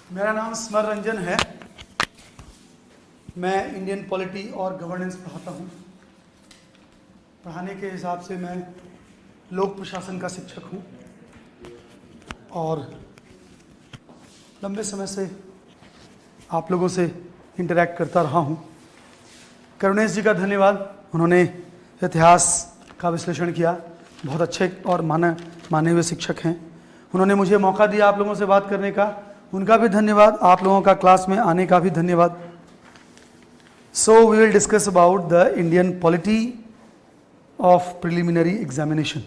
मेरा नाम स्मर रंजन है। मैं इंडियन पॉलिटी और गवर्नेंस पढ़ाता हूँ। पढ़ाने के हिसाब से मैं लोक प्रशासन का शिक्षक हूँ और लंबे समय से आप लोगों से इंटरैक्ट करता रहा हूँ। करुणेश जी का धन्यवाद, उन्होंने इतिहास का विश्लेषण किया। बहुत अच्छे और माने हुए शिक्षक हैं। उन्होंने मुझे मौका दिया आप लोगों से बात करने का, उनका भी धन्यवाद। आप लोगों का क्लास में आने का भी धन्यवाद। So we will discuss about the Indian polity of preliminary examination.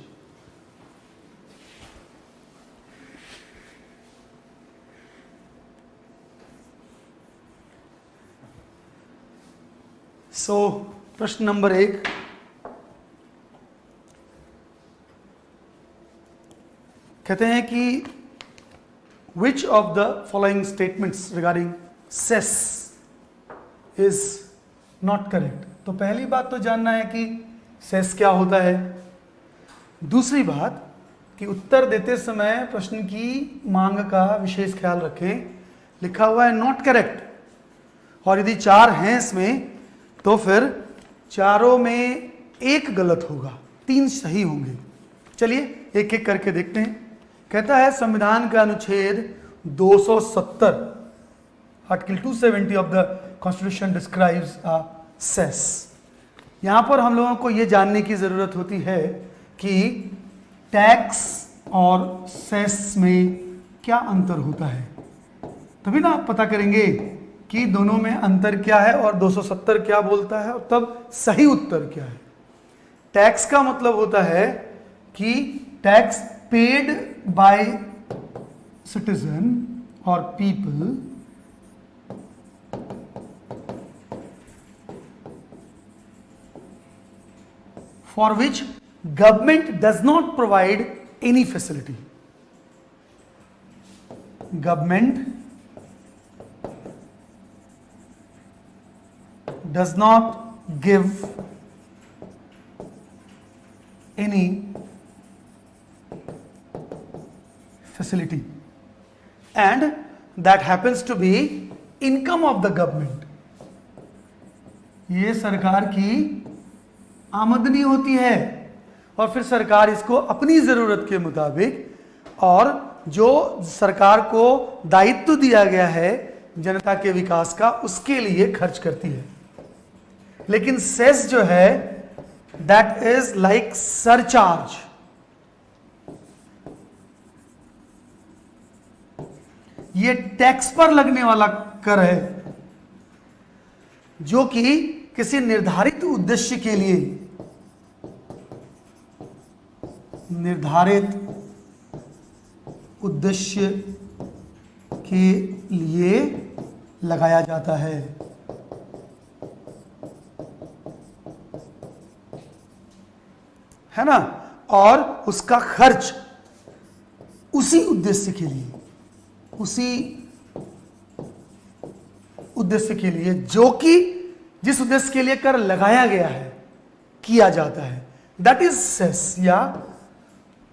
So प्रश्न नंबर 1, कहते हैं कि which of the following statements regarding cess is not correct। तो पहली बात तो जानना है कि सेस क्या होता है। दूसरी बात कि उत्तर देते समय प्रश्न की मांग का विशेष ख्याल रखें। लिखा हुआ है नॉट करेक्ट, और यदि 4 हैं इसमें तो फिर चारों में एक गलत होगा, 3 सही होंगे। चलिए एक एक करके देखते हैं। कहता है संविधान का अनुच्छेद 270, article 270 of the constitution describes a cess. यहां पर हम लोगों को यह जानने की जरूरत होती है कि टैक्स और सेस में क्या अंतर होता है, तभी ना आप पता करेंगे कि दोनों में अंतर क्या है और 270 क्या बोलता है और तब सही उत्तर क्या है। टैक्स का मतलब होता है कि tax paid by citizen or people for which government does not provide any facility। Government does not give any facility and that happens to be income of the government। ये सरकार की आमदनी होती है और फिर सरकार इसको अपनी जरूरत के मुताबिक और जो सरकार को दायित्व दिया गया है जनता के विकास का, उसके लिए खर्च करती है। लेकिन सेस जो है दैट इज लाइक सरचार्ज। ये टैक्स पर लगने वाला कर है जो कि किसी निर्धारित उद्देश्य के लिए लगाया जाता है ना, और उसका खर्च उसी उद्देश्य के लिए जो कि जिस उद्देश्य के लिए कर लगाया गया है किया जाता है, दैट इज सेस या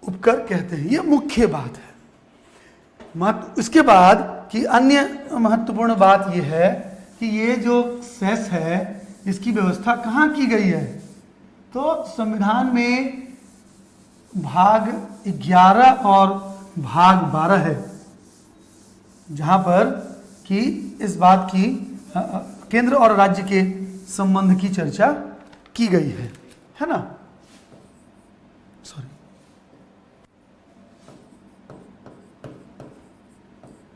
उपकर कहते हैं। यह मुख्य बात है। इसके बाद की अन्य महत्वपूर्ण बात यह है कि ये जो सेस है इसकी व्यवस्था कहाँ की गई है। तो संविधान में भाग 11 और भाग 12 है, जहां पर कि इस बात की केंद्र और राज्य के संबंध की चर्चा की गई है ना। सॉरी,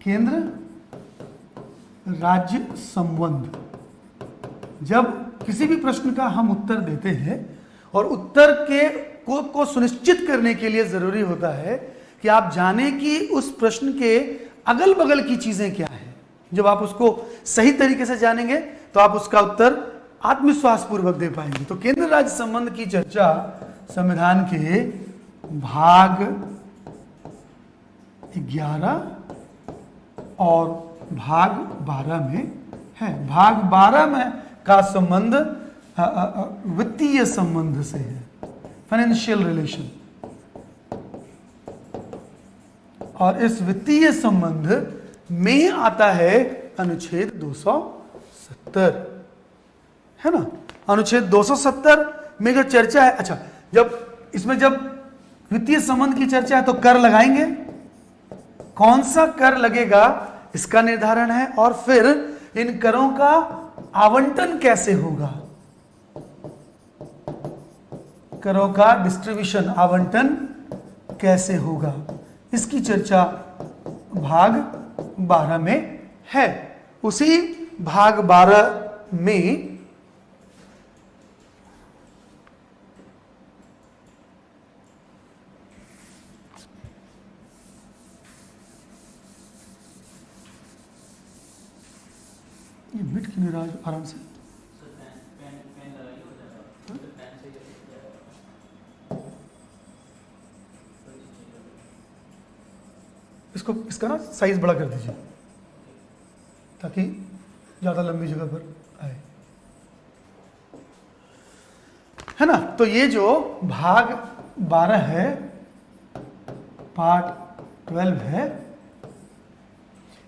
केंद्र राज्य संबंध। जब किसी भी प्रश्न का हम उत्तर देते हैं और उत्तर को सुनिश्चित करने के लिए जरूरी होता है कि आप जाने कि उस प्रश्न के अगल बगल की चीजें क्या है। जब आप उसको सही तरीके से जानेंगे तो आप उसका उत्तर आत्मविश्वास पूर्वक दे पाएंगे। तो केंद्र राज्य संबंध की चर्चा संविधान के भाग 11 और भाग 12 में है। भाग 12 में का संबंध वित्तीय संबंध से है, फाइनेंशियल रिलेशन। और इस वित्तीय संबंध में आता है अनुच्छेद 270, है ना। अनुच्छेद 270 में जो चर्चा है, अच्छा जब इसमें जब वित्तीय संबंध की चर्चा है तो कर लगाएंगे, कौन सा कर लगेगा इसका निर्धारण है, और फिर इन करों का आवंटन कैसे होगा, करों का डिस्ट्रीब्यूशन, आवंटन कैसे होगा, इसकी चर्चा भाग 12 में है। उसी भाग 12 में ये मिट क्यों नहीं रहा आराम से? इसको इसका ना साइज बड़ा कर दीजिए ताकि ज्यादा लंबी जगह पर आए, है ना। तो ये जो भाग 12 है, पार्ट 12 है,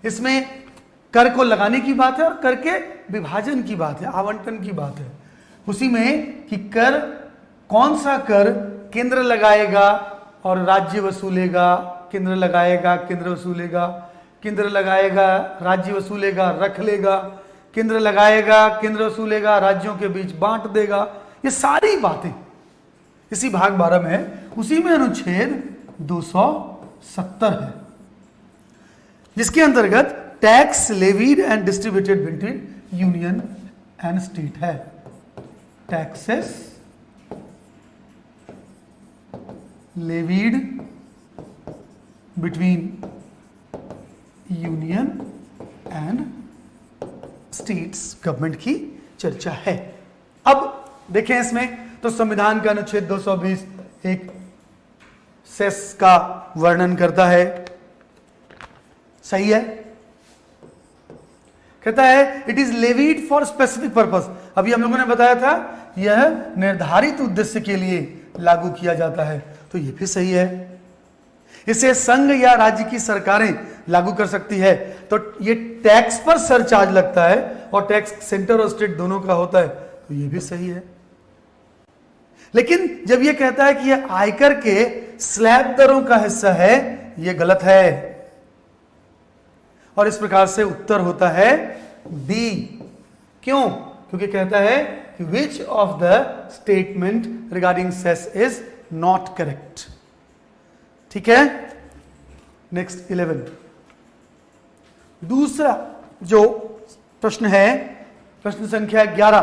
इसमें कर को लगाने की बात है और कर के विभाजन की बात है, आवंटन की बात है। उसी में कि कर, कौन सा कर केंद्र लगाएगा और राज्य वसूलेगा, केंद्र लगाएगा केंद्र वसूलेगा, केंद्र लगाएगा राज्य वसूलेगा रख लेगा, केंद्र लगाएगा केंद्र वसूलेगा राज्यों के बीच बांट देगा, ये सारी बातें इसी भाग 12 में है। उसी में अनुच्छेद 270 है जिसके अंतर्गत tax levied and distributed between union and state है। Taxes levied between union and states government की चर्चा है। अब देखें इसमें तो संविधान का अनुच्छेद 220 एक सेस का वर्णन करता है, सही है। कहता है it is levied for specific purpose. अभी हम लोगों ने बताया था यह निर्धारित उद्देश्य के लिए लागू किया जाता है, तो यह भी सही है। इसे संघ या राज्य की सरकारें लागू कर सकती है, तो ये टैक्स पर सरचार्ज लगता है और टैक्स सेंटर और स्टेट दोनों का होता है, तो ये भी सही है। लेकिन जब ये कहता है कि यह आयकर के स्लैब दरों का हिस्सा है, यह गलत है और इस प्रकार से उत्तर होता है डी। क्यों? क्योंकि कहता है कि which of the statement regarding cess is not correct. ठीक है, नेक्स्ट 11 दूसरा जो प्रश्न है, प्रश्न संख्या 11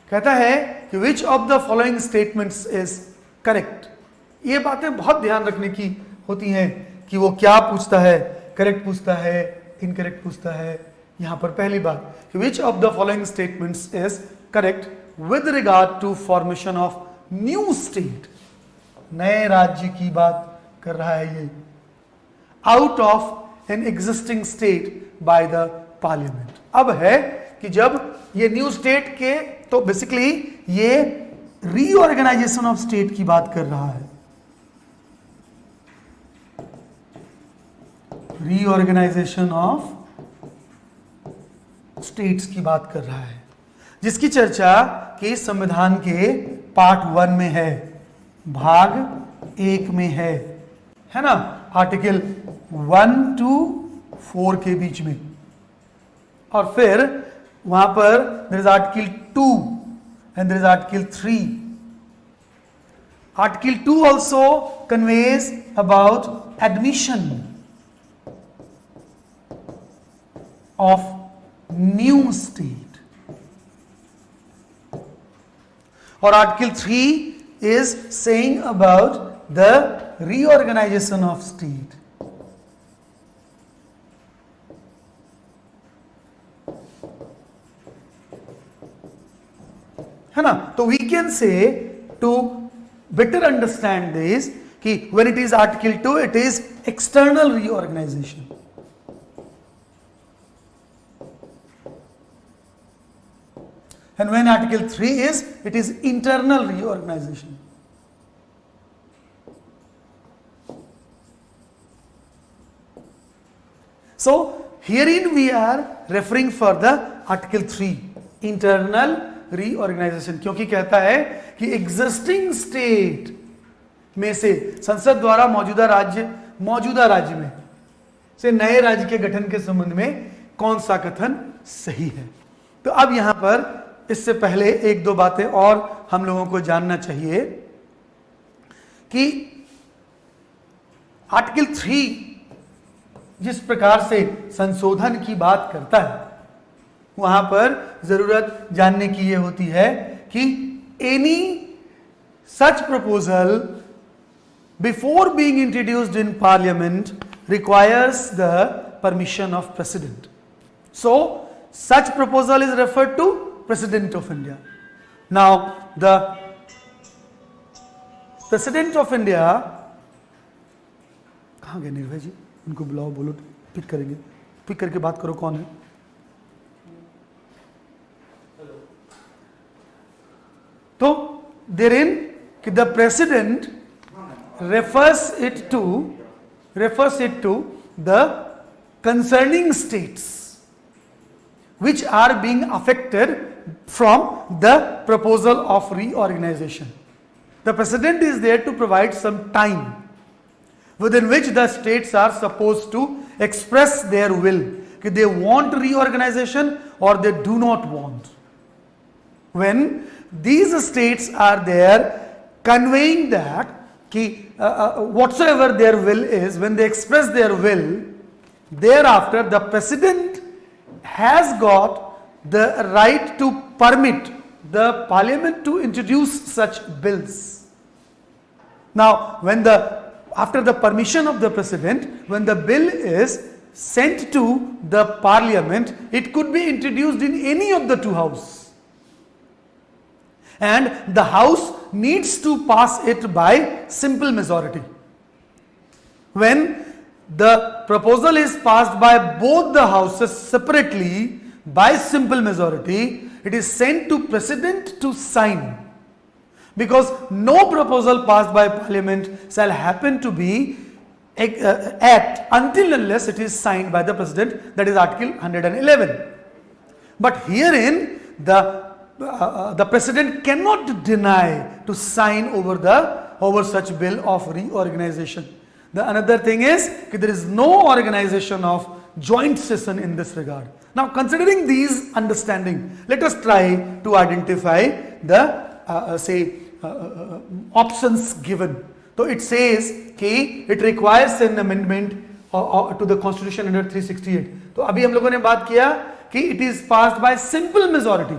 कहता है कि which of the following statements is correct. ये बातें बहुत ध्यान रखने की होती हैं कि वो क्या पूछता है, करेक्ट पूछता है, इनकरेक्ट पूछता है। यहां पर पहली बात कि which of the following statements is correct with regard to formation of new state. नए राज्य की बात कर रहा है ये, out of an existing state by the parliament. अब है कि जब ये न्यू स्टेट के, तो बेसिकली ये रीऑर्गेनाइजेशन ऑफ स्टेट की बात कर रहा है, रीऑर्गेनाइजेशन ऑफ स्टेट्स की बात कर रहा है, जिसकी चर्चा कि संविधान के पार्ट 1 में है, भाग 1 में है ना, आर्टिकल 1 to 4 के बीच में। और फिर वहां पर there is article 2 and there is article 3। Article 2 also conveys about admission of new state, और article 3 is saying about the reorganization of state। है ना, तो we can say to better understand this कि when it is article 2 it is external reorganization, and when article 3 is, it is internal reorganization। So herein we are referring for the Article 3 internal reorganization, क्योंकि कहता है कि existing state में से संसद द्वारा मौजूदा राज्य में से नए राज्य के गठन के संबंध में कौन सा कथन सही है। तो अब यहां पर इससे पहले एक दो बातें और हम लोगों को जानना चाहिए कि आर्टिकल 3 जिस प्रकार से संशोधन की बात करता है, वहां पर जरूरत जानने की यह होती है कि any such proposal before being introduced in parliament requires the permission of president. So such proposal is referred to President of India. Now the President of India, कहाँ गए निर्भय जी, उनको बुलाओ, बोलो पिक करेंगे, पिक करके बात करो कौन है. तो therein कि the President refers it to the concerning states which are being affected from the proposal of reorganization. The President is there to provide some time within which the states are supposed to express their will, that they want reorganization or they do not want. When these states are there conveying that whatsoever their will is, when they express their will, thereafter the President has got the right to permit the parliament to introduce such bills. Now when after the permission of the President, when the bill is sent to the parliament, it could be introduced in any of the two houses, and the house needs to pass it by simple majority. When the proposal is passed by both the houses separately by simple majority, it is sent to President to sign, because no proposal passed by Parliament shall happen to be act until unless it is signed by the President. That is Article 111. But herein the President cannot deny to sign over such bill of reorganization. The another thing is that there is no organization of joint session in this regard. Now considering these understanding, let us try to identify the options given. So it says कि it requires an amendment to the constitution under 368. तो अभी हम लोगों ने बात किया कि it is passed by simple majority,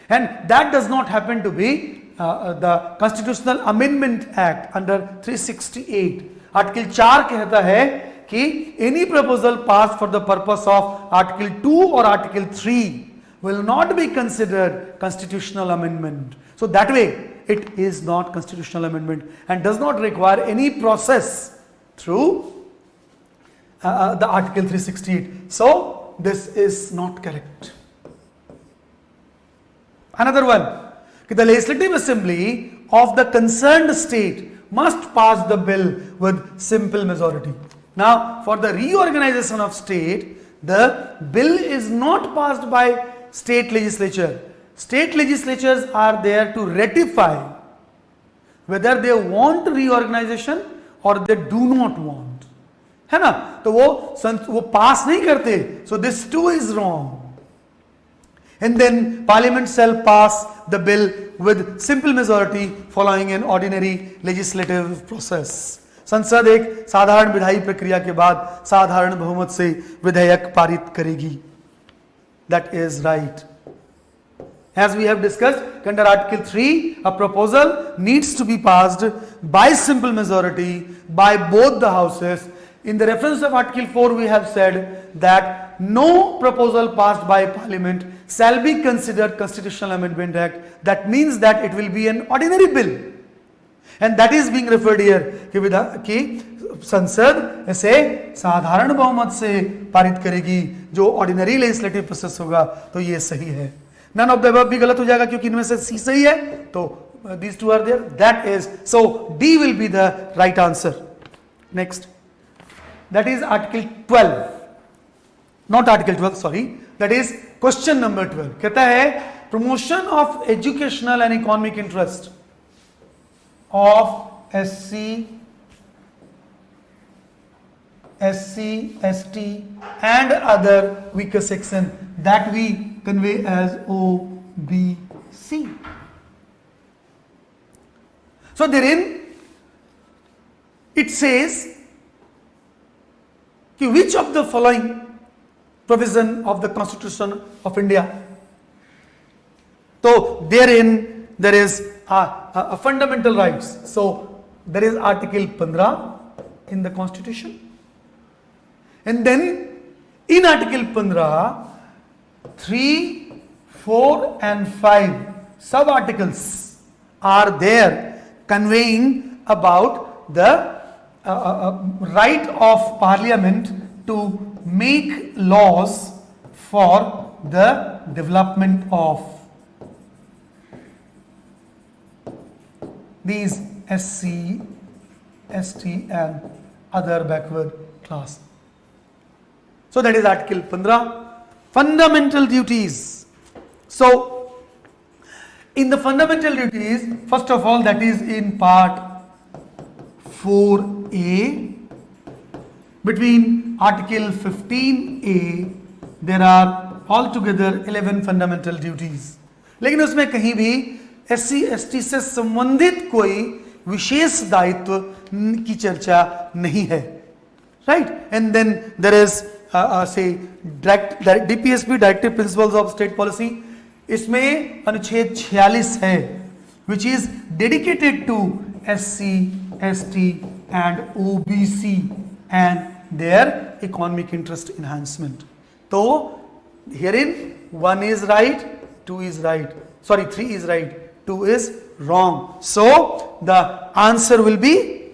and that does not happen to be the Constitutional Amendment Act under 368. Article 4 कहता है कि any proposal passed for the purpose of Article 2 or Article 3 will not be considered constitutional amendment. So that way it is not constitutional amendment and does not require any process through the Article 368. So this is not correct. Another one, the Legislative Assembly of the concerned state must pass the bill with simple majority. Now for the reorganization of state, the bill is not passed by state legislature. State legislatures are there to ratify whether they want reorganization or they do not want, है ना. तो वो पास नहीं करते. So this too is wrong. And then Parliament shall pass the bill with simple majority following an ordinary legislative process. संसद एक साधारण विधायी प्रक्रिया के बाद साधारण बहुमत से विधेयक पारित करेगी. That is right. As we have discussed, under Article 3, a proposal needs to be passed by simple majority by both the houses. In the reference of Article 4, we have said that no proposal passed by Parliament shall be considered Constitutional Amendment Act. That means that it will be an ordinary bill. And that is being referred here कि संसद इसे साधारण बहुमत से पारित करेगी, जो ordinary legislative process होगा. तो ये सही है. नन ऑफ द अबव भी गलत हो जाएगा क्योंकि इनमें से सी सही है. तो these two are there. That is, so D will be the right answer. Next. that is Article 12, not Article 12, sorry, that is question number 12. कहता है promotion of educational and economic interest of SC, ST and other weaker section that we convey as OBC. So therein it says which of the following provision of the Constitution of India. So therein there is a fundamental rights. So there is Article 15 in the Constitution. And then in Article 15, 3, 4 and 5 sub-articles are there conveying about the right of Parliament to make laws for the development of these SC, ST and other backward class. So that is Article 15. Fundamental duties. So in the fundamental duties, first of all, that is in part 4A, between Article 15A, there are altogether 11 fundamental duties. लेकिन उसमें कहीं भी SC, ST से संबंधित कोई विशेष दायित्व की चर्चा नहीं है, right? And then there is say DPSP, Directive Principles of State Policy. इसमें अनुच्छेद 46 है, which is dedicated to SC, ST and OBC and their economic interest enhancement. So herein 1 is right, 2 is right, sorry 3 is right, 2 is wrong. So the answer will be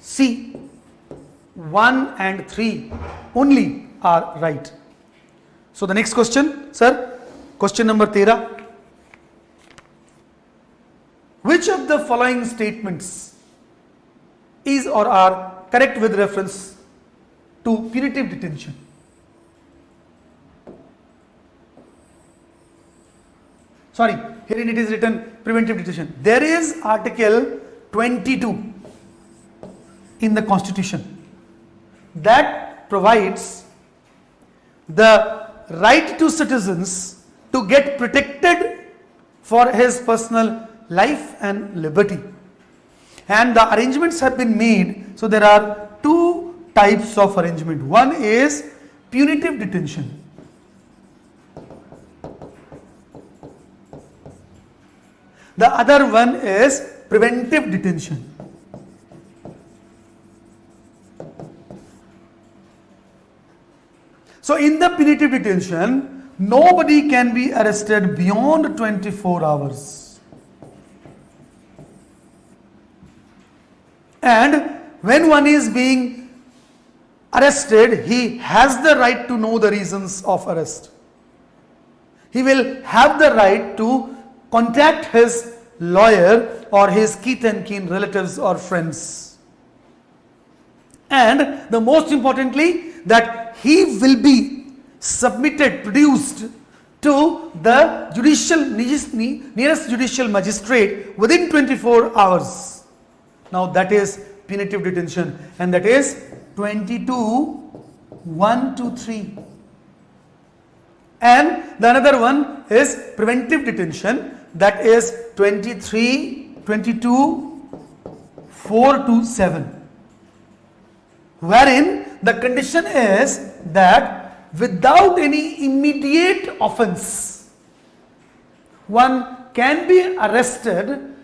C. 1 and 3 only are right. So the next question, sir, question number 13. Which of the following statements is or are correct with reference to punitive detention? Sorry, herein it is written preventive detention. There is Article 22 in the Constitution that provides the right to citizens to get protected for his personal life and liberty. And the arrangements have been made. So there are two types of arrangement. One is punitive detention. The other one is preventive detention. So in the punitive detention, nobody can be arrested beyond 24 hours. And when one is being arrested, he has the right to know the reasons of arrest. He will have the right to contact his lawyer or his kith and kin relatives or friends. And the most importantly, that he will be submitted, produced to the nearest judicial magistrate within 24 hours. Now that is punitive detention, and that is 22(1) to 3. And the another one is preventive detention, that is 22(4) to 7. Wherein the condition is that without any immediate offense, one can be arrested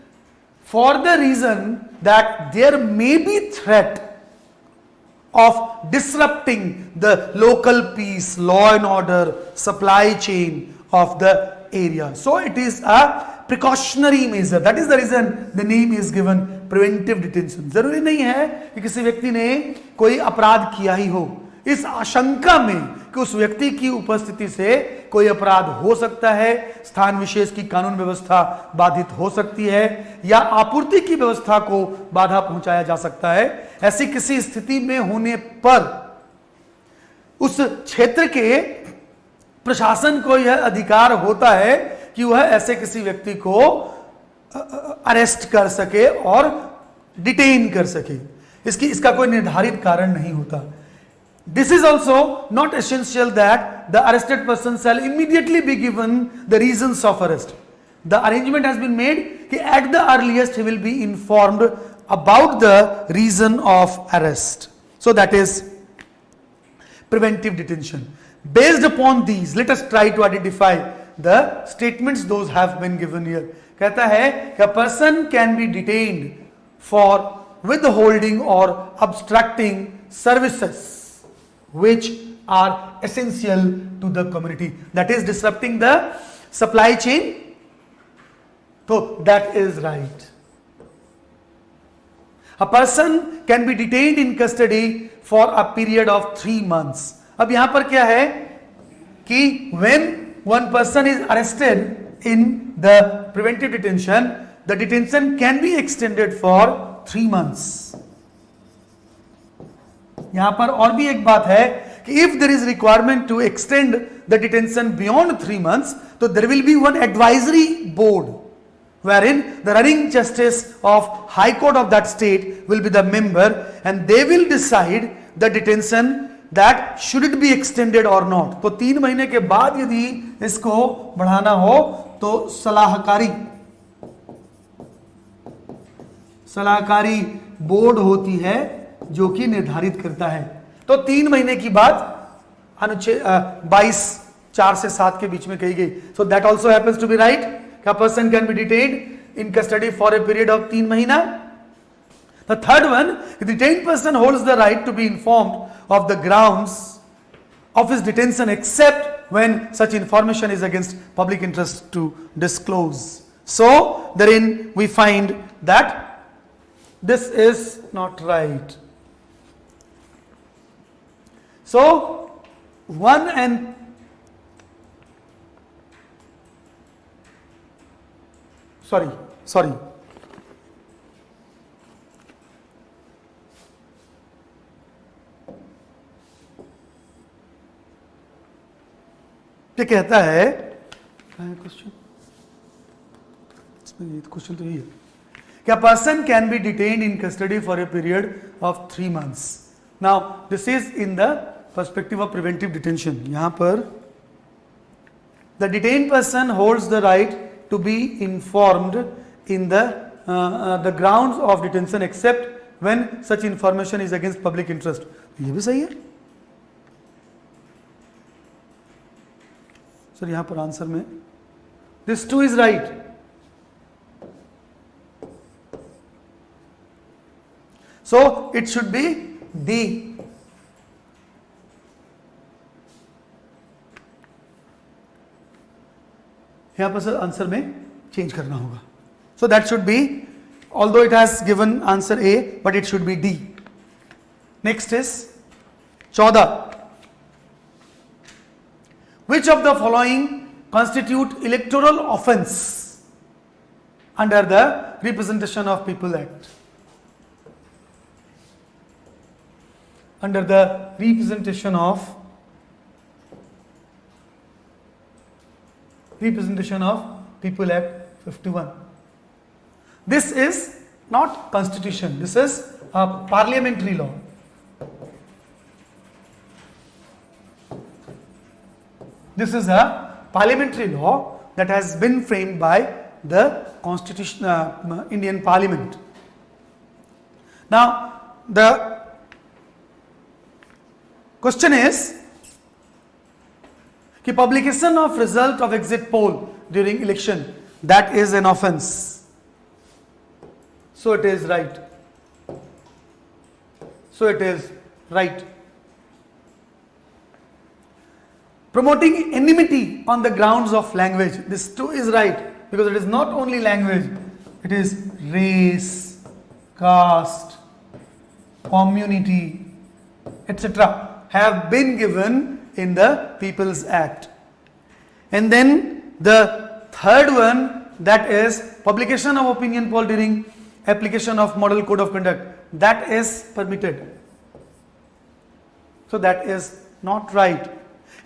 for the reason that there may be threat of disrupting the local peace, law and order, supply chain of the area. So it is a precautionary measure. That is the reason the name is given preventive detention. जरूरी नहीं है कि किसी व्यक्ति ने कोई अपराध किया ही हो. इस आशंका में कि उस व्यक्ति की उपस्थिति से कोई अपराध हो सकता है, स्थान विशेष की कानून व्यवस्था बाधित हो सकती है, या आपूर्ति की व्यवस्था को बाधा पहुंचाया जा सकता है, ऐसी किसी स्थिति में होने पर उस क्षेत्र के प्रशासन को यह अधिकार होता है कि वह ऐसे किसी व्यक्ति को अरेस्ट कर सके और डिटेन कर सके। इसका कोई निर्धारित कारण नहीं होता। This is also not essential that the arrested person shall immediately be given the reasons of arrest. The arrangement has been made that at the earliest he will be informed about the reason of arrest. So that is preventive detention. Based upon these, let us try to identify the statements those have been given here. कहता है कि a person can be detained for withholding or obstructing services which are essential to the community, that is disrupting the supply chain. So that is right. A person can be detained in custody for a period of 3 months. अब यहां पर क्या है कि when one person is arrested in the preventive detention, the detention can be extended for 3 months. यहां पर और भी एक बात है कि if there is requirement to extend the detention beyond 3 months, तो there will be one advisory board wherein the running justice of High Court of that state will be the member and they will decide the detention that should it be extended or not. तो 3 महीने के बाद यदि इसको बढ़ाना हो तो सलाहकारी board होती है जो कि निर्धारित करता है। तो 3 महीने की बात अनुच्छेद 22(4) से 7 के बीच में कही गई। So that also happens to be right. A person can be detained in custody for a period of 3 महीना। The third one, the detained person holds the right to be informed of the grounds of his detention except when such information is against public interest to disclose. So therein we find that this is not right. So 1 and sorry ये कहता है question, question तो यही है कि a person can be detained in custody for a period of 3 months. Now this is in the perspective of preventive detention. यहाँ पर the detained person holds the right to be informed in the grounds of detention except when such information is against public interest. ये भी सही है sir. यहां पर answer में this too is right. So it should be D. यहां पर sir answer में चेंज करना होगा। So that should be, although it has given answer A, but it should be D. Next is 14. Which of the following constitute electoral offence under the Representation of People Act? Under the Representation of People Act 51. This is not constitution, this is a parliamentary law. This is a parliamentary law that has been framed by the Constitution, Indian Parliament. Now the question is कि publication of result of exit poll during election, that is an offence. So it is right. So it is right. Promoting enmity on the grounds of language, this too is right, because it is not only language, it is race, caste, community, etc. have been given in the People's Act. And then the third one, that is publication of opinion poll during application of Model Code of Conduct. that is permitted. So that is not right.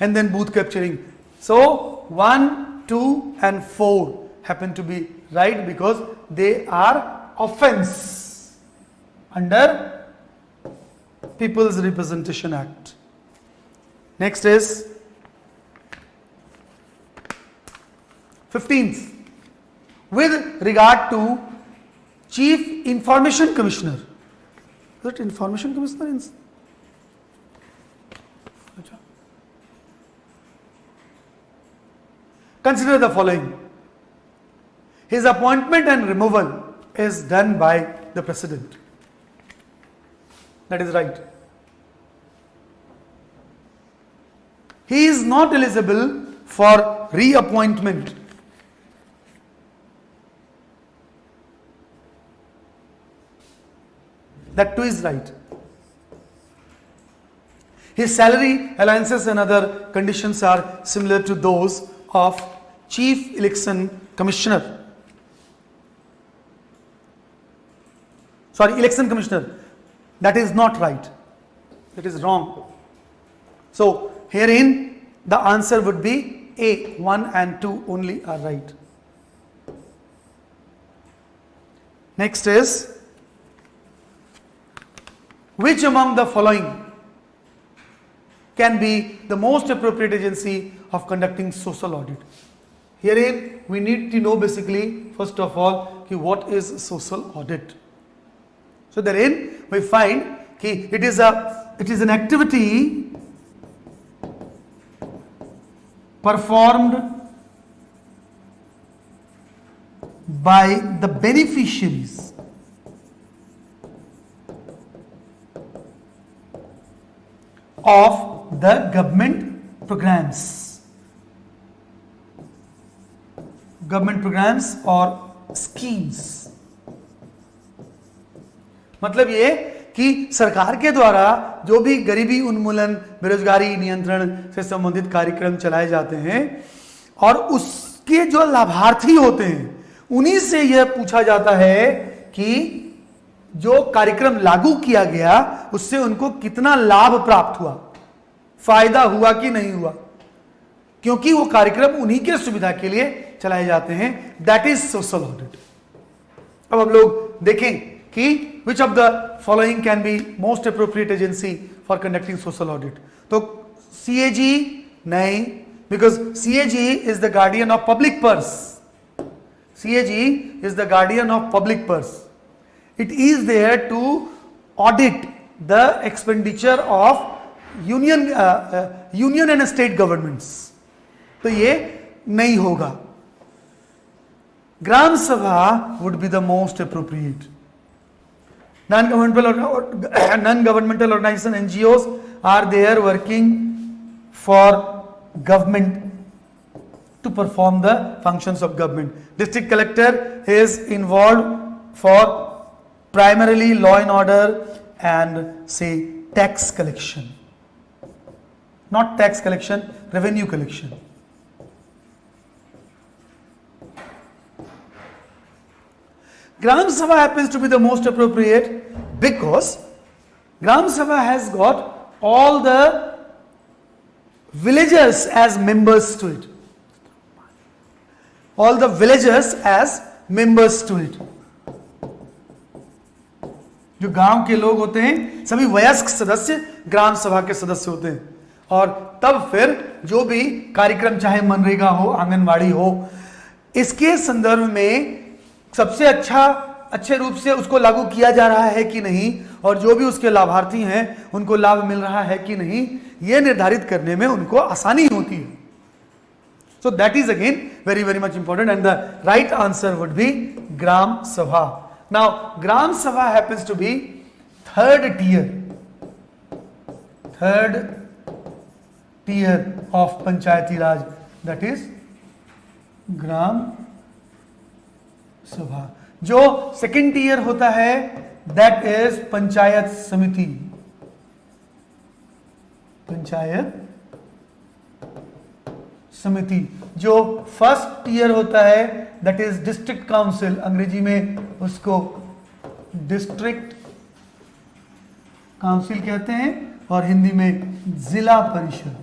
And then booth capturing. So 1, 2 and 4 happen to be right because they are offense under People's Representation Act. Next is 15th. With regard to Chief Information Commissioner. Is it Information Commissioner? Consider the following. His appointment and removal is done by the President. That is right. He is not eligible for reappointment. That too is right. His salary, allowances and other conditions are similar to those of Chief Election Commissioner. Sorry, Election Commissioner. That is not right. That is wrong. So herein the answer would be A. 1 and 2 only are right. Next is, which among the following can be the most appropriate agency of conducting social audit? Herein we need to know basically first of all what is social audit. So therein we find it is an activity performed by the beneficiaries of the government programs or schemes. मतलब ये कि सरकार के द्वारा जो भी गरीबी उन्मूलन, बेरोजगारी नियंत्रण से संबंधित कार्यक्रम चलाए जाते हैं और उसके जो लाभार्थी होते हैं उन्हीं से यह पूछा जाता है कि जो कार्यक्रम लागू किया गया उससे उनको कितना लाभ प्राप्त हुआ, फायदा हुआ कि नहीं हुआ, क्योंकि वो कार्यक्रम उन्हीं के सुविधा के लिए चलाए जाते हैं. That is social audit. अब हम लोग देखें कि which of the following can be most appropriate agency for conducting social audit. तो CAG नहीं, because CAG is the guardian of public purse. CAG is the guardian of public purse. It is there to audit the expenditure of union and state governments. तो ये नहीं होगा. Gram Sabha would be the most appropriate. Non-governmental organization, NGOs are there working for government to perform the functions of government. District collector is involved for primarily law and order and say tax collection. Not tax collection, revenue collection. Gram Sabha happens to be the most appropriate because Gram Sabha has got all the villagers as members to it. All the villagers as members to it. जो गांव के लोग होते हैं सभी वयस्क सदस्य ग्राम सभा के सदस्य होते हैं और तब फिर जो भी कार्यक्रम चाहे मनरेगा हो, आंगनवाड़ी हो, इसके संदर्भ में सबसे अच्छे रूप से उसको लागू किया जा रहा है कि नहीं और जो भी उसके लाभार्थी हैं उनको लाभ मिल रहा है कि नहीं, यह निर्धारित करने में उनको आसानी होती है. So that is again very much important and the right answer would be Gram Sabha. Now Gram Sabha happens to be third tier of Panchayati Raj, that is Gram Sabha. जो सेकेंड टीयर होता है that is panchayat समिति. जो first tier होता है that is district council, अंग्रेजी में उसको डिस्ट्रिक्ट काउंसिल कहते हैं, और हिंदी में जिला परिषद,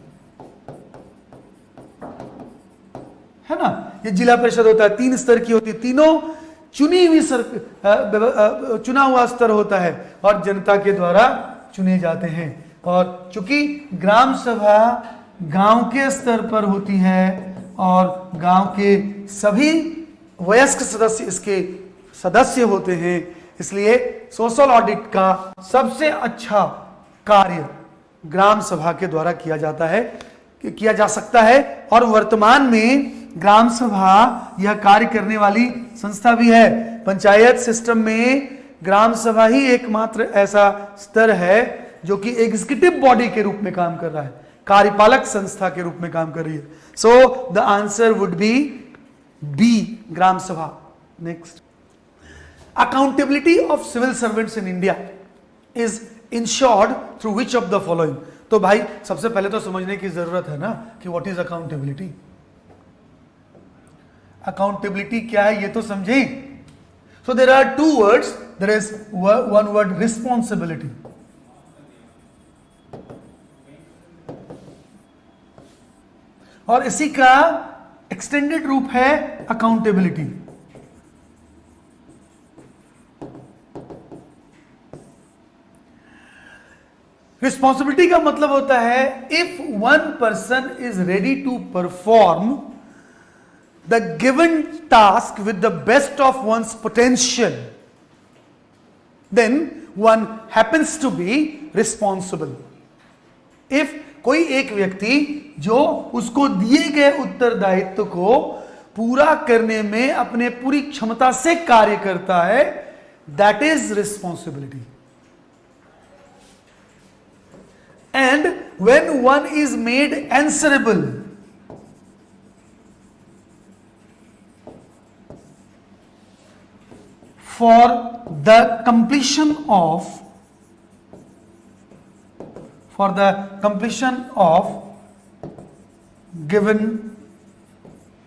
है ना। ये जिला परिषद होता है, 3 स्तर की होती है, तीनों चुनी हुई चुना हुआ स्तर होता है और जनता के द्वारा चुने जाते हैं। और चूंकि ग्राम सभा गांव के स्तर पर होती है और गांव के सभी वयस्क सदस्य इसके सदस्य होते हैं, इसलिए सोशल ऑडिट का सबसे अच्छा कार्य ग्राम सभा के द्वारा किया जाता है, किया जा सकता है। और वर्तमान में ग्राम सभा यह कार्य करने वाली संस्था भी है। पंचायत सिस्टम में ग्राम सभा ही एकमात्र ऐसा स्तर है जो कि एग्जीक्यूटिव बॉडी के रूप में काम कर रहा है, कार्यपालक संस्था के रूप में काम कर रही है। So the answer would be B, Gram Sabha. Next, accountability of civil servants in India is ensured through which of the following. तो भाई सबसे पहले तो समझने की जरूरत है ना कि व्हाट इज अकाउंटेबिलिटी। अकाउंटेबिलिटी क्या है ये तो समझें। So there are 2 words, there is one word responsibility, और इसी का एक्सटेंडेड रूप है अकाउंटेबिलिटी। रिस्पॉन्सिबिलिटी का मतलब होता है if one person is ready to perform the given task with the best of one's potential, then one happens to be responsible. If कोई एक व्यक्ति जो उसको दिए गए उत्तरदायित्व को पूरा करने में अपने पूरी क्षमता से कार्य करता है, that is responsibility. And when one is made answerable for the completion of given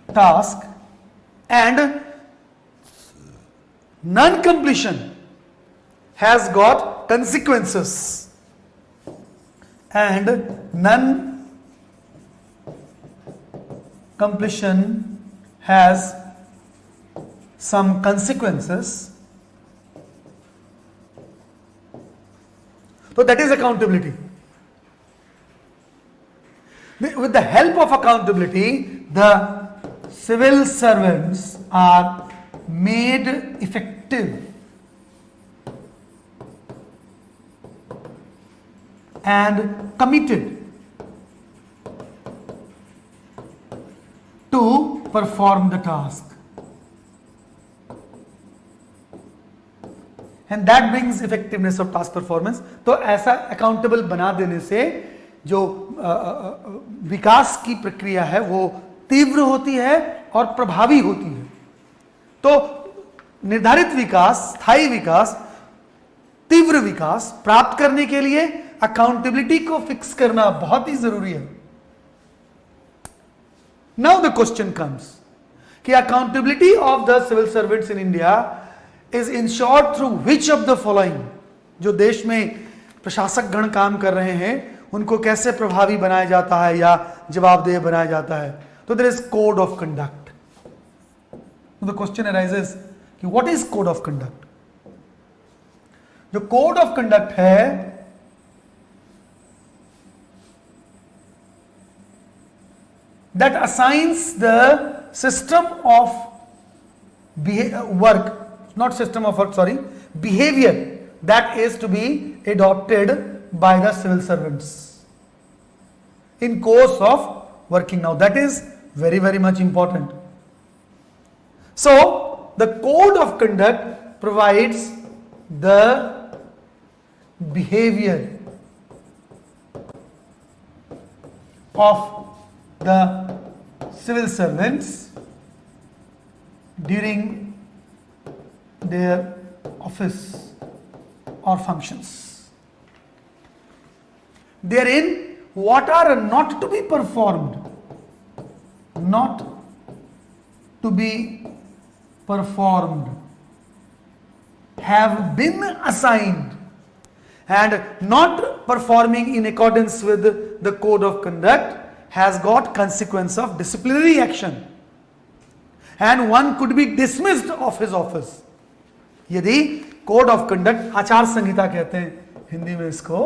task, and non-completion has got consequences, and non-completion has some consequences, so that is accountability. With the help of accountability, the civil servants are made effective and committed to perform the task, and that brings effectiveness of task performance. तो ऐसा accountable बना देने से जो विकास की प्रक्रिया है वो तीव्र होती है और प्रभावी होती है। तो निर्धारित विकास, स्थायी विकास, तीव्र विकास प्राप्त करने के लिए अकाउंटेबिलिटी को फिक्स करना बहुत ही जरूरी है। नाउ द क्वेश्चन कम्स कि accountability of the civil servants in India is ensured through which of the following. जो देश में प्रशासक गण काम कर रहे हैं उनको कैसे प्रभावी बनाया जाता है या जवाबदेह बनाया जाता है। तो there is code of conduct. The question arises कि what is code of conduct. जो कोड ऑफ कंडक्ट है that assigns the system of work, not system of work, sorry, behavior that is to be adopted by the civil servants in course of working. Now that is very, very much important. So the code of conduct provides the behavior of the civil servants during their office or functions. Therein, what are not to be performed, not to be performed, have been assigned and not performing in accordance with the code of conduct has got consequence of disciplinary action and one could be dismissed of his office. यदि code of conduct, आचार संहिता कहते हैं हिंदी में इसको,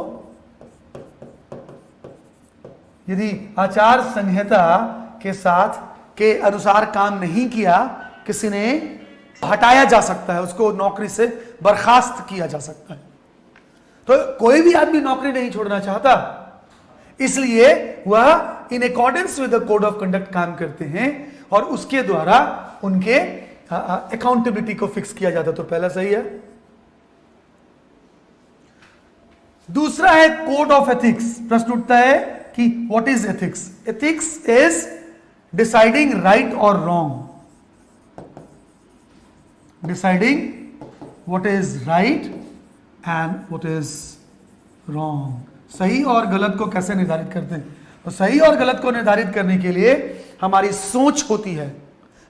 यदि आचार संहिता के साथ के अनुसार काम नहीं किया, किसी ने हटाया जा सकता है, उसको नौकरी से बर्खास्त किया जा सकता है। तो कोई भी आदमी नौकरी नहीं छोड़ना चाहता, इसलिए वह in accordance with the code of conduct काम करते हैं और उसके द्वारा उनके अकाउंटेबिलिटी को फिक्स किया जाता। तो पहला सही है। दूसरा है कोड ऑफ एथिक्स। प्रश्न उठता है कि what is ethics? Ethics is deciding right और wrong, deciding what is right and what is wrong. सही और गलत को कैसे निर्धारित करते हैं? तो सही और गलत को निर्धारित करने के लिए हमारी सोच होती है,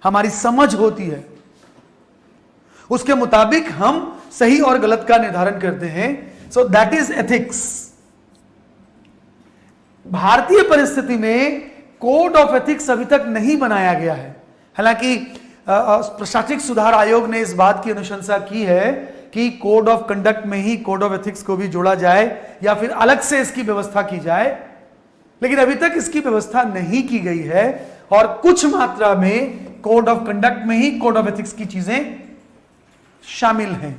हमारी समझ होती है, उसके मुताबिक हम सही और गलत का निर्धारण करते हैं। So that is ethics. भारतीय परिस्थिति में कोड ऑफ एथिक्स अभी तक नहीं बनाया गया है। हालांकि प्रशासनिक सुधार आयोग ने इस बात की अनुशंसा की है कि कोड ऑफ कंडक्ट में ही कोड ऑफ एथिक्स को भी जोड़ा जाए या फिर अलग से इसकी व्यवस्था की जाए, लेकिन अभी तक इसकी व्यवस्था नहीं की गई है और कुछ मात्रा में कोड ऑफ कंडक्ट में ही कोड ऑफ एथिक्स की चीजें शामिल हैं।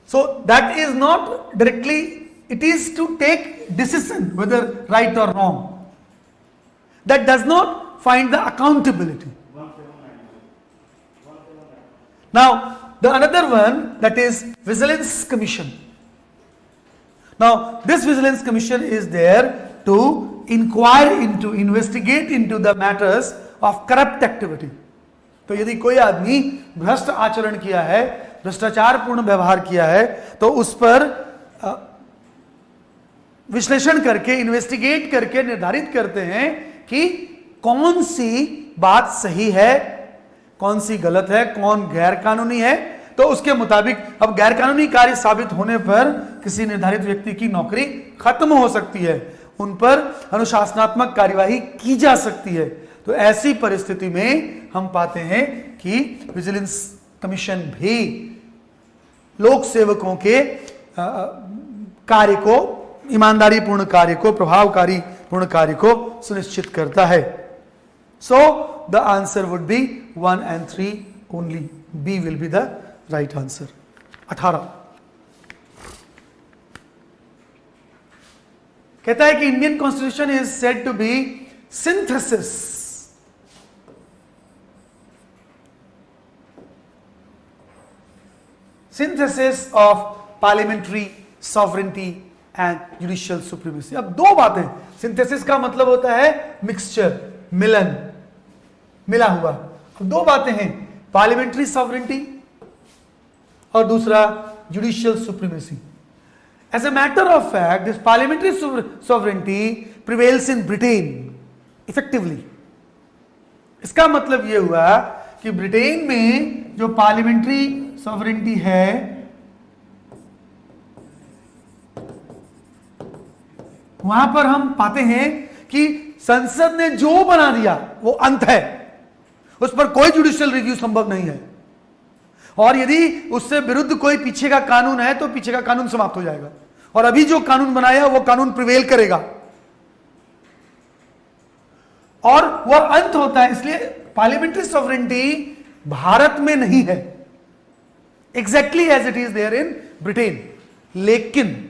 So that is not directly, it is to take decision whether right और wrong, that does not find the accountability. Now the another one, that is Vigilance Commission. Now this Vigilance Commission is there to inquire into, investigate into the matters of corrupt activity. तो यदि कोई आदमी भ्रष्ट आचरण किया है, भ्रष्टाचार पूर्ण व्यवहार किया है, तो उस पर विश्लेषण करके, इन्वेस्टिगेट करके निर्धारित करते हैं कि कौन सी बात सही है, कौन सी गलत है, कौन गैर कानूनी है। तो उसके मुताबिक अब गैर कानूनी कार्य साबित होने पर किसी निर्धारित व्यक्ति की नौकरी खत्म हो सकती है, उन पर अनुशासनात्मक कार्यवाही की जा सकती है। तो ऐसी परिस्थिति में हम पाते हैं कि विजिलेंस कमीशन भी लोक सेवकों के कार्य को, ईमानदारी पूर्ण कार्य को, प्रभावकारी पूर्ण कार्य को सुनिश्चित करता है। So the answer would be 1 and 3 only. B will be the right answer. 18 कहता है कि Indian constitution is said to be synthesis of parliamentary sovereignty and judicial supremacy. अब दो बातें, सिंथेसिस का मतलब होता है मिक्सचर, मिलन, मिला हुआ। दो बातें हैं, पार्लियामेंट्री सॉवरेंटी और दूसरा judicial supremacy. As a matter of fact this parliamentary sovereignty prevails in Britain effectively. इसका मतलब यह हुआ कि ब्रिटेन में जो पार्लियामेंट्री सॉवरेंटी है वहां पर हम पाते हैं कि संसद ने जो बना दिया वो अंत है, उस पर कोई जुडिशियल रिव्यू संभव नहीं है। और यदि उससे विरुद्ध कोई पीछे का कानून है तो पीछे का कानून समाप्त हो जाएगा और अभी जो कानून बनाया वो कानून प्रिवेल करेगा और वह अंत होता है। इसलिए पार्लियामेंट्री सॉवरेंटी भारत में नहीं है exactly as it is there in Britain, लेकिन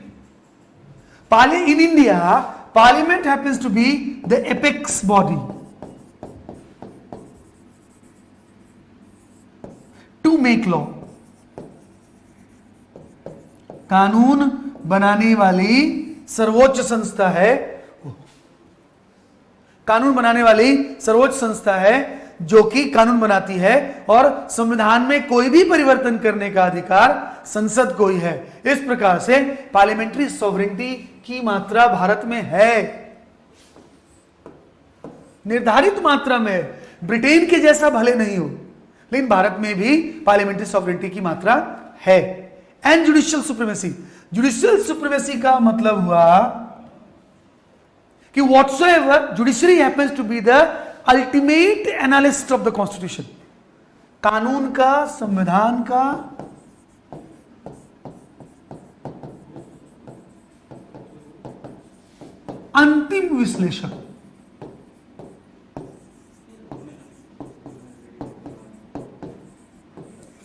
in India Parliament happens to be the apex body to make law. कानून बनाने वाली सर्वोच्च संस्था है, कानून बनाने वाली सर्वोच्च संस्था है जो कि कानून बनाती है और संविधान में कोई भी परिवर्तन करने का अधिकार संसद को ही है। इस प्रकार से पार्लियामेंट्री सॉवरेंटी की मात्रा भारत में है, निर्धारित मात्रा में, ब्रिटेन के जैसा भले नहीं हो लेकिन भारत में भी पार्लियामेंट्री सॉवरेंटी की मात्रा है। And judicial supremacy. Judicial supremacy का मतलब हुआ कि whatsoever judiciary happens to be the ultimate analyst of the constitution, कानून का, संविधान का अंतिम विश्लेषक,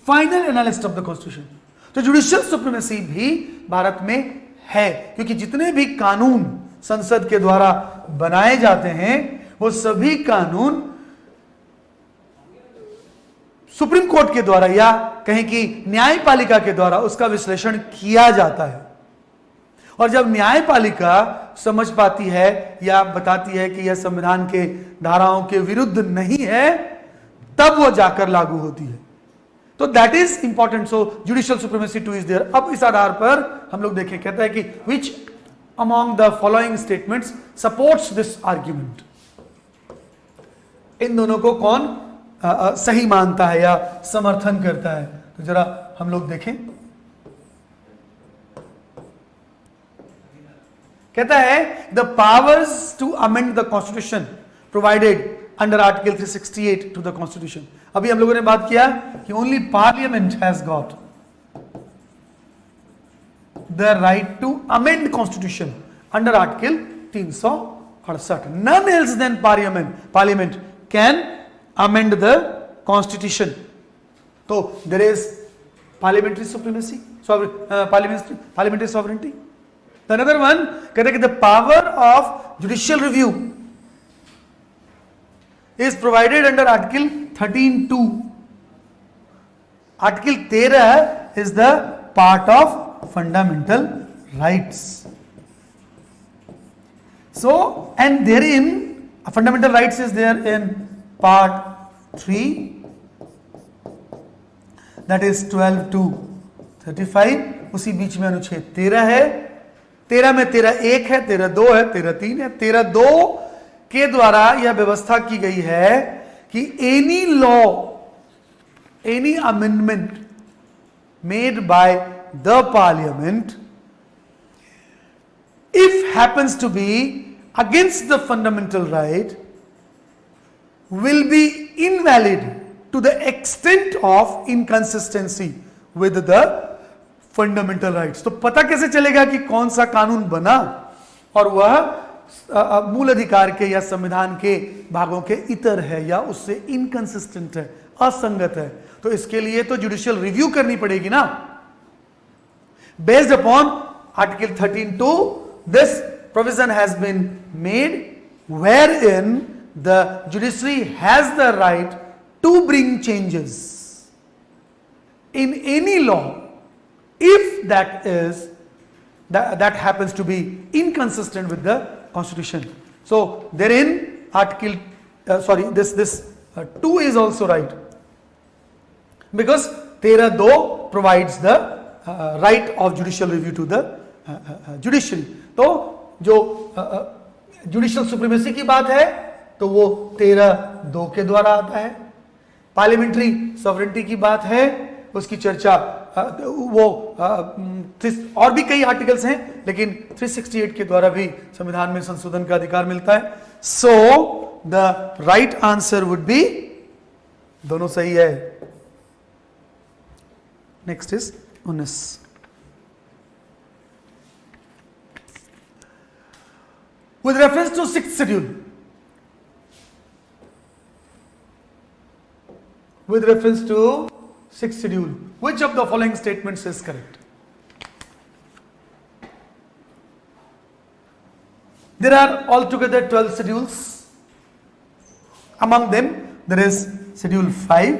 final analyst of the constitution. तो जुडिशियल सुप्रीमेसी भी भारत में है, क्योंकि जितने भी कानून संसद के द्वारा बनाए जाते हैं वो सभी कानून सुप्रीम कोर्ट के द्वारा या कहें कि न्यायपालिका के द्वारा उसका विश्लेषण किया जाता है। और जब न्यायपालिका समझ पाती है या बताती है कि यह संविधान के धाराओं के विरुद्ध नहीं है, तब वो जाकर लागू होती है। तो that is important. So judicial supremacy too is there. अब इस आधार पर हम लोग देखें, कहता है कि which among the following statements supports this argument. इन दोनों को कौन सही मानता है या समर्थन करता है? तो जरा हम लोग देखें। कहता है the powers to amend the constitution provided under article 368 to the constitution. अभी हम लोगों ने बात किया कि only parliament has got the right to amend constitution under article 368। None else than parliament can amend the constitution. तो there is parliamentary supremacy, parliamentary sovereignty. The another one कहते हैं कि the power of judicial review is provided under article 13(2). article 13 is the part of fundamental rights. So and therein fundamental rights is there in part 3, that is 12 to 35। उसी बीच में अनुच्छेद 13 है। 13 में 13(1) है, 13(2) है, 13(3) है। 13(2) के द्वारा यह व्यवस्था की गई है कि any law, any amendment made by the parliament if happens to be against the fundamental right will be invalid to the extent of inconsistency with the fundamental rights। तो पता कैसे चलेगा कि कौन सा कानून बना और वह मूल अधिकार के या संविधान के भागों के इतर है या उससे इनकंसिस्टेंट है, असंगत है? तो इसके लिए तो जुडिशियल रिव्यू करनी पड़ेगी ना। Based upon article 13(2) this provision has been made wherein the judiciary has the right to bring changes in any law if that happens to be inconsistent with the constitution. So therein article this 2 is also right, because 13(2) provides the right of judicial review to the judiciary। तो जो judicial supremacy की बात है तो वो 13(2) के द्वारा आता है। पार्लियामेंट्री सॉवरेंटी की बात है, उसकी चर्चा वो और भी कई आर्टिकल्स हैं, लेकिन 368 के द्वारा भी संविधान में संशोधन का अधिकार मिलता है। So the right answer would B, दोनों सही है। Next is 19। With reference to 6th schedule, with reference to 6th schedule, which of the following statements is correct? There are altogether 12 schedules. Among them, there is schedule 5,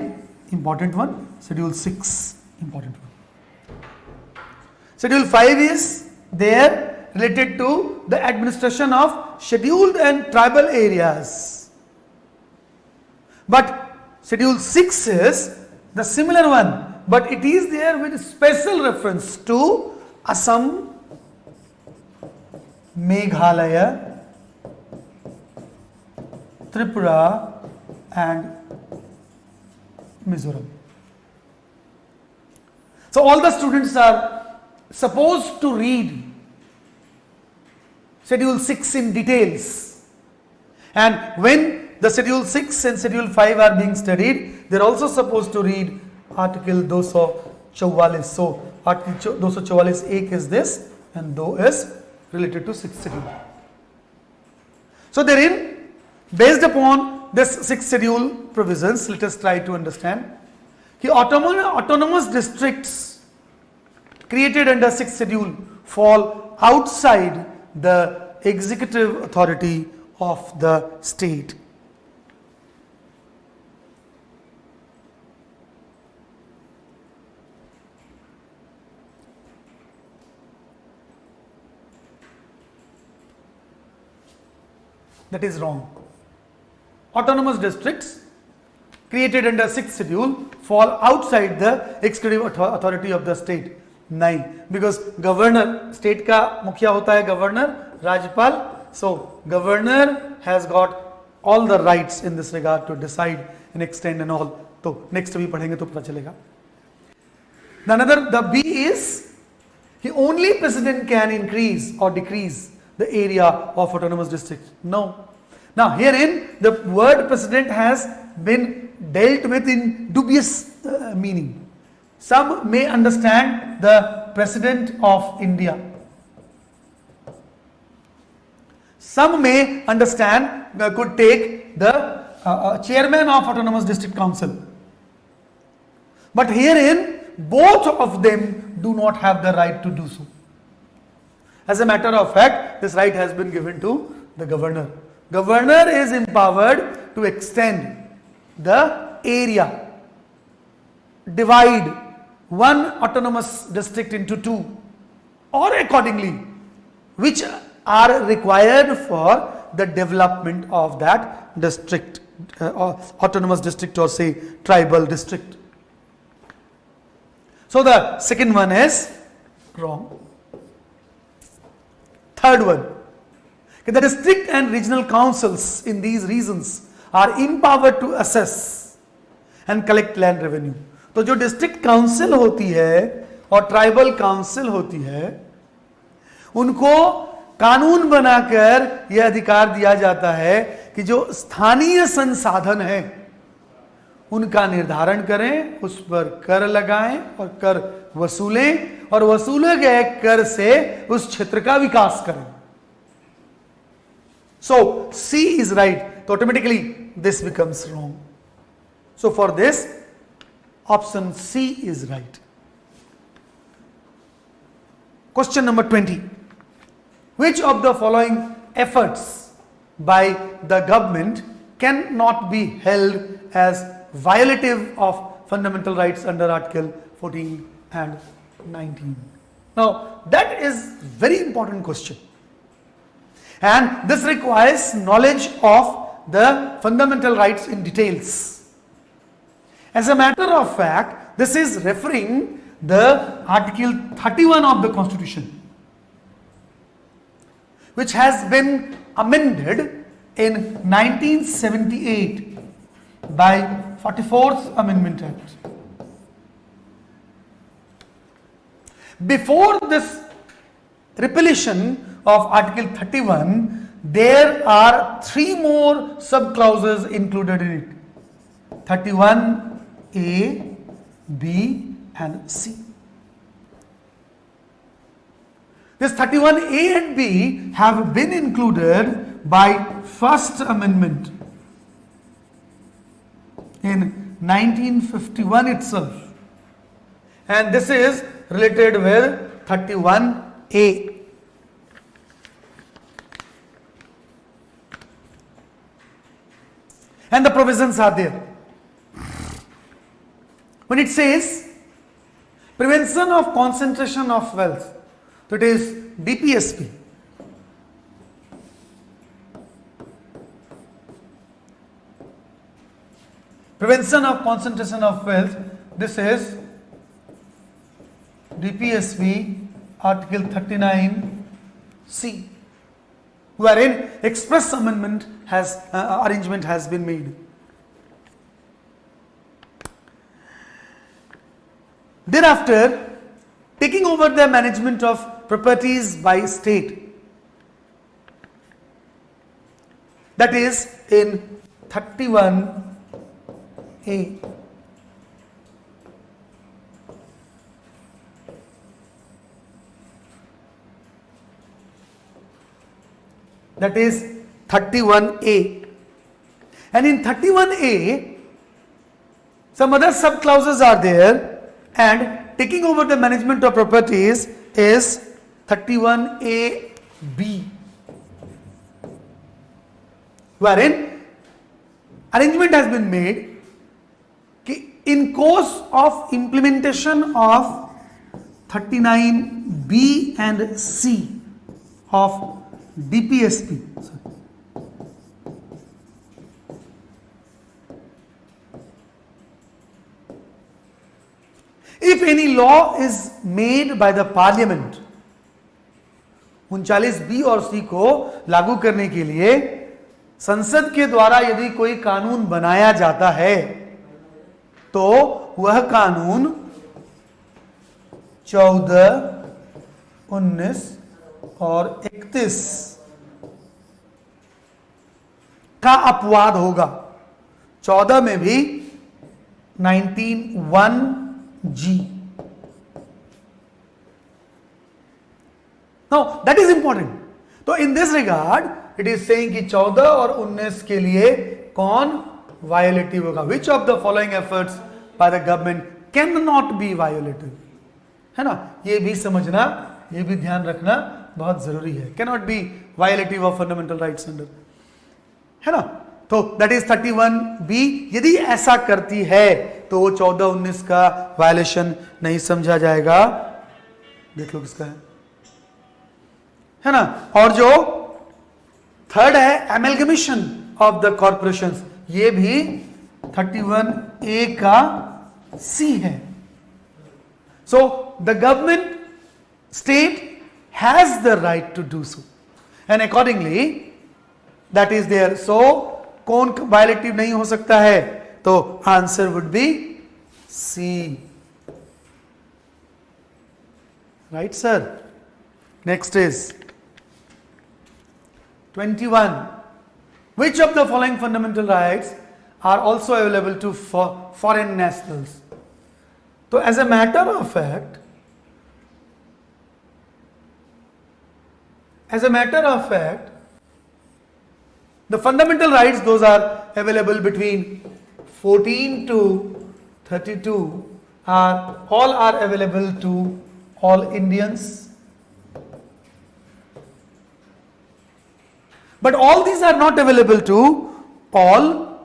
important one, schedule 6, important one. Schedule 5 is there related to the administration of scheduled and tribal areas. But schedule 6 is the similar one, but it is there with special reference to Assam, Meghalaya, Tripura and Mizoram. So all the students are supposed to read Schedule 6 in details. And when the Schedule 6 and Schedule 5 are being studied, they are also supposed to read Article 244. So Article 244 एक is this and 2 is related to 6th schedule. So therein, based upon this 6th schedule provisions, let us try to understand कि autonomous districts created under 6th schedule fall outside the executive authority of the state. That is wrong. Autonomous districts created under 6th schedule fall outside the executive authority of the state. नहीं, because governor, state का मुखिया होता है governor, राज्यपाल. So governor has got all the rights in this regard to decide and extend and all. तो next भी पढ़ेंगे तो पता चलेगा. The B is, only president can increase or decrease the area of autonomous district. No. Now herein the word president has been dealt with in dubious meaning. Some may understand the president of India. Some may understand, could take the chairman of autonomous district council. But herein both of them do not have the right to do so. As a matter of fact, this right has been given to the governor. Governor is empowered to extend the area, divide one autonomous district into two, or accordingly, which are required for the development of that district, autonomous district, or say tribal district. So the second one is wrong. Third one, the district and regional councils in these regions are empowered to assess and collect land revenue. तो जो district council होती है और tribal council होती है, उनको कानून बनाकर यह अधिकार दिया जाता है कि जो स्थानीय संसाधन है उनका निर्धारण करें, उस पर कर लगाएं और कर वसूलें और वसूले गए कर से उस क्षेत्र का विकास करें. So C is right. So automatically this becomes wrong. So for this, option C is right. Question number 20. Which of the following efforts by the government cannot be held as violative of fundamental rights under Article 14 and 19? Now that is very important question. And this requires knowledge of the fundamental rights in details. As a matter of fact, this is referring the Article 31 of the Constitution, which has been amended in 1978 by 44th Amendment Act. Before this repetition of Article 31, there are three more sub-clauses included in it. 31A, B and C. This 31A and B have been included by First Amendment in 1951 itself. And this is related with 31A. And the provisions are there. When it says prevention of concentration of wealth, so it is DPSP. Prevention of concentration of wealth, this is DPSP Article 39C, wherein express amendment has arrangement has been made. Thereafter, taking over the management of properties by state, that is in 31A. That is 31A. And in 31A, some other sub clauses are there, and taking over the management of properties is 31AB, wherein arrangement has been made कि in course of implementation of 39B and C of DPSP, if any law is made by the parliament 39B और C को लागू करने के लिए संसद के द्वारा यदि कोई कानून बनाया जाता है तो वह कानून 14, 19 और 31 का अपवाद होगा। 14 में भी 19(1)G. Now that is important. तो in this regard it is saying कि 14 और 19 के लिए कौन violative होगा? Which of the following efforts by the government cannot be violative? है ना, ये भी समझना, ये भी ध्यान रखना बहुत जरूरी है। Cannot be violative of fundamental rights under, है ना। तो that is 31B। यदि ऐसा करती है तो वो 14-19 का वायलेशन नहीं समझा जाएगा। देख लो किसका है ना। और जो थर्ड है एमलगमेशन ऑफ द कॉर्पोरेशंस, ये भी 31A का C है। So the government state has the right to do so and accordingly that is there. So कौन वायलेटिव नहीं हो सकता है? तो answer would be C, right sir. Next is 21. Which of the following fundamental rights are also available to foreign nationals? So as a matter of fact, the fundamental rights, those are available between 14 to 32 all are available to all Indians. But all these are not available to all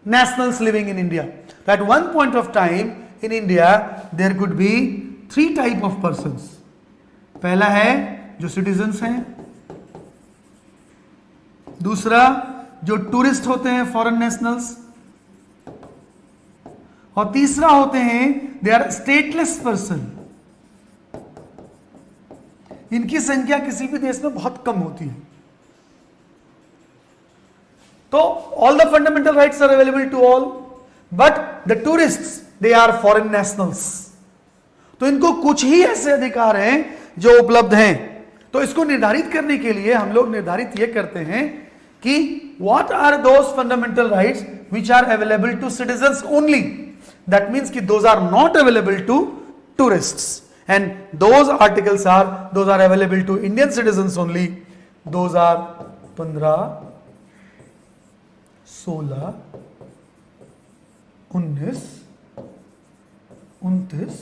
nationals living in India. At one point of time in India, there could be 3 type of persons. पहला है जो citizens हैं, दूसरा जो tourist होते हैं foreign nationals, और तीसरा होते हैं दे आर स्टेटलेस पर्सन। इनकी संख्या किसी भी देश में बहुत कम होती है। तो all the fundamental rights are available to all, but the tourists they are foreign nationals. तो इनको कुछ ही ऐसे अधिकार हैं जो उपलब्ध हैं। तो इसको निर्धारित करने के लिए हम लोग निर्धारित ये करते हैं कि what are those fundamental rights which are available to citizens only. That means कि those are not available to tourists, and those articles are available to Indian citizens only. Those are 15, 16, 19, 29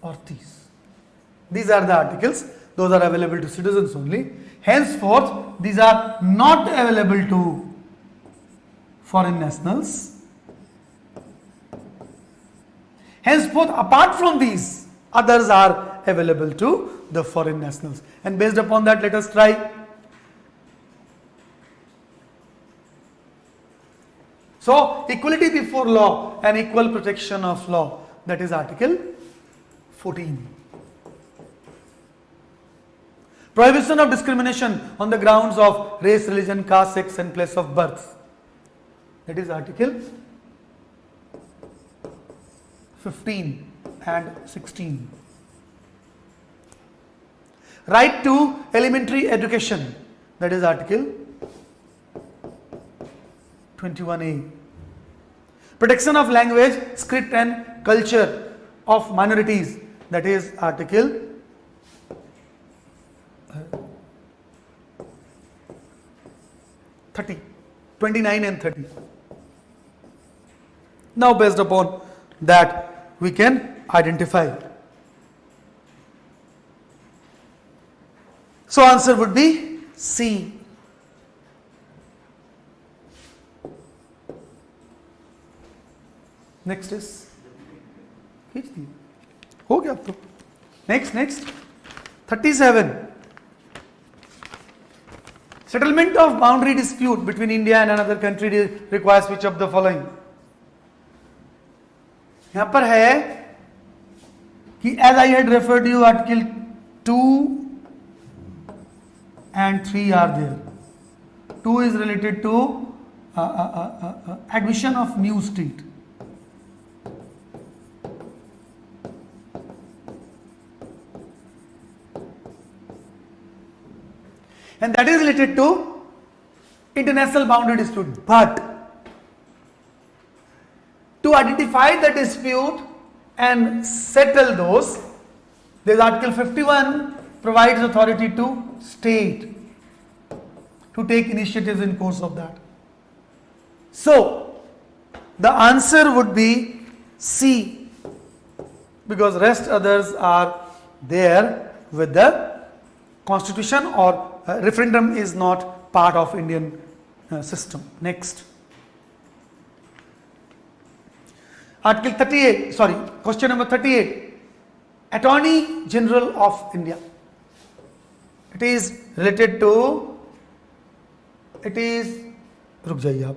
और 30. These are the articles, those are available to citizens only. Henceforth these are not available to foreign nationals. Henceforth apart from these, others are available to the foreign nationals. And based upon that, let us try. So equality before law and equal protection of law, that is article 14. Prohibition of discrimination on the grounds of race, religion, caste, sex and place of birth, that is article 15 and 16. Right to elementary education, that is Article 21A. Protection of language, script and culture of minorities, that is Article 30, 29 and 30. Now based upon that we can identify. So answer would be C. Next is खींच दिए हो गया अब तो. Next 37. Settlement of boundary dispute between India and another country requires which of the following? यहां पर है कि as I had referred you, Article 2 and 3 are there. 2 is related to admission of new state. And that is related to international boundary dispute. But to identify the dispute and settle those, there is Article 51 provides authority to state to take initiatives in course of that. So the answer would be C, because rest others are there with the constitution, or referendum is not part of Indian system. Next, Article 38, question number 38, Attorney General of India. It is related to, रुक जाइए आप,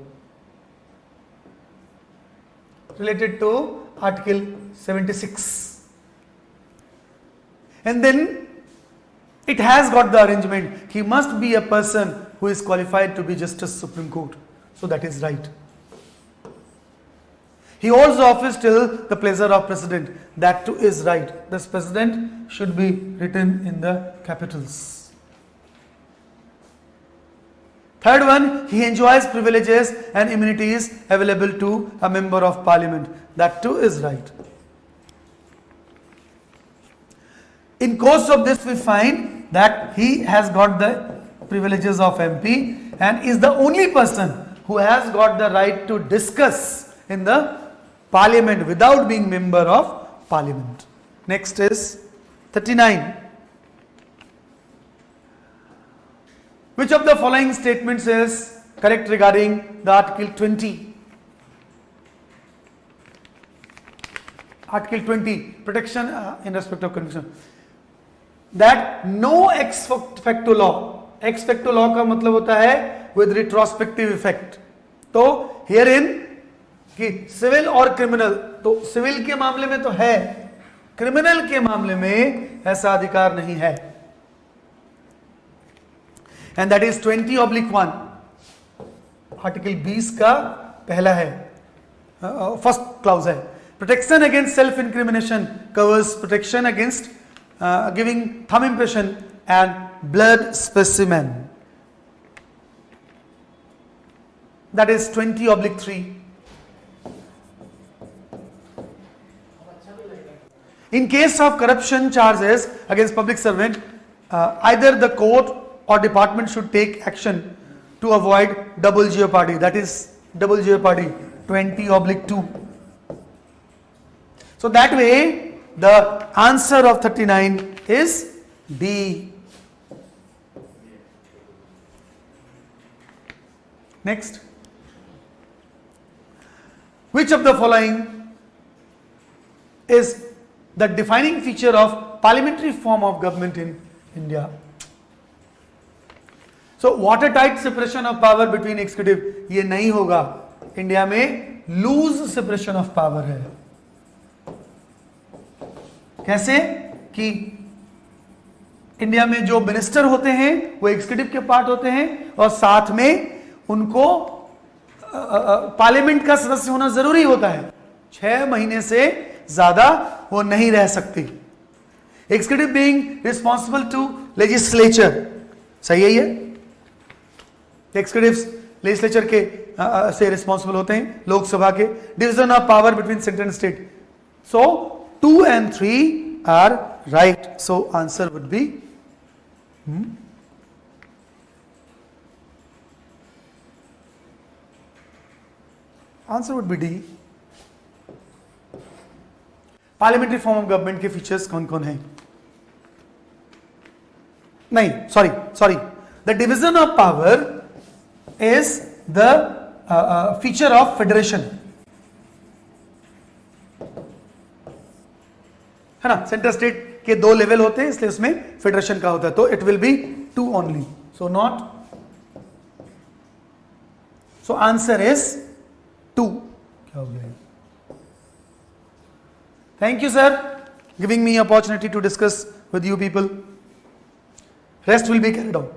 related to Article 76, and then it has got the arrangement, he must be a person who is qualified to be Justice Supreme Court. So that is right. He holds office till the pleasure of President. That too is right. This President should be written in the capitals. Third one, he enjoys privileges and immunities available to a member of Parliament. That too is right. In course of this we find that he has got the privileges of MP and is the only person who has got the right to discuss in the Parliament without being member of Parliament. Next is 39. Which of the following statements is correct regarding the Article 20? Article 20, protection in respect of conviction. That no ex facto law, ex facto law का मतलब होता है with retrospective effect. तो herein कि civil और criminal, तो civil के मामले में तो है, क्रिमिनल के मामले में ऐसा अधिकार नहीं है. And that is 20/1. आर्टिकल 20 का पहला है, फर्स्ट क्लाउज है. Protection against self-incrimination covers protection against giving thumb impression and blood specimen. That is 20/3. In case of corruption charges against public servant, either the court or department should take action to avoid double jeopardy. That is double jeopardy, 20/2. So that way the answer of 39 is D. Next, which of the following is the defining feature of parliamentary form of government in India? So watertight separation of power between executive, ये नहीं होगा. India में loose separation of power है. कैसे कि India में जो minister होते हैं वो एग्जीक्यूटिव के पार्ट होते हैं और साथ में उनको पार्लियामेंट का सदस्य होना जरूरी होता है. 6 महीने से ज्यादा वो नहीं रह सकती। Executive being responsible to legislature, सही है ये, एग्जीक्यूटिव्स लेजिस्लेचर के से रिस्पॉन्सिबल होते हैं, लोकसभा के। Division of power between centre and state, so 2 and 3 are right, so answer would be answer would be D। Parliamentary form of government के features कौन कौन हैं? नहीं, sorry, the division of power is the feature of federation, है ना। Centre state के 2 level होते हैं, इसलिए उसमें फेडरेशन का होता है, तो it will be 2 only, so not, so answer is 2। क्या हो गया? Thank you, sir, giving me opportunity to discuss with you people. Rest will be carried out.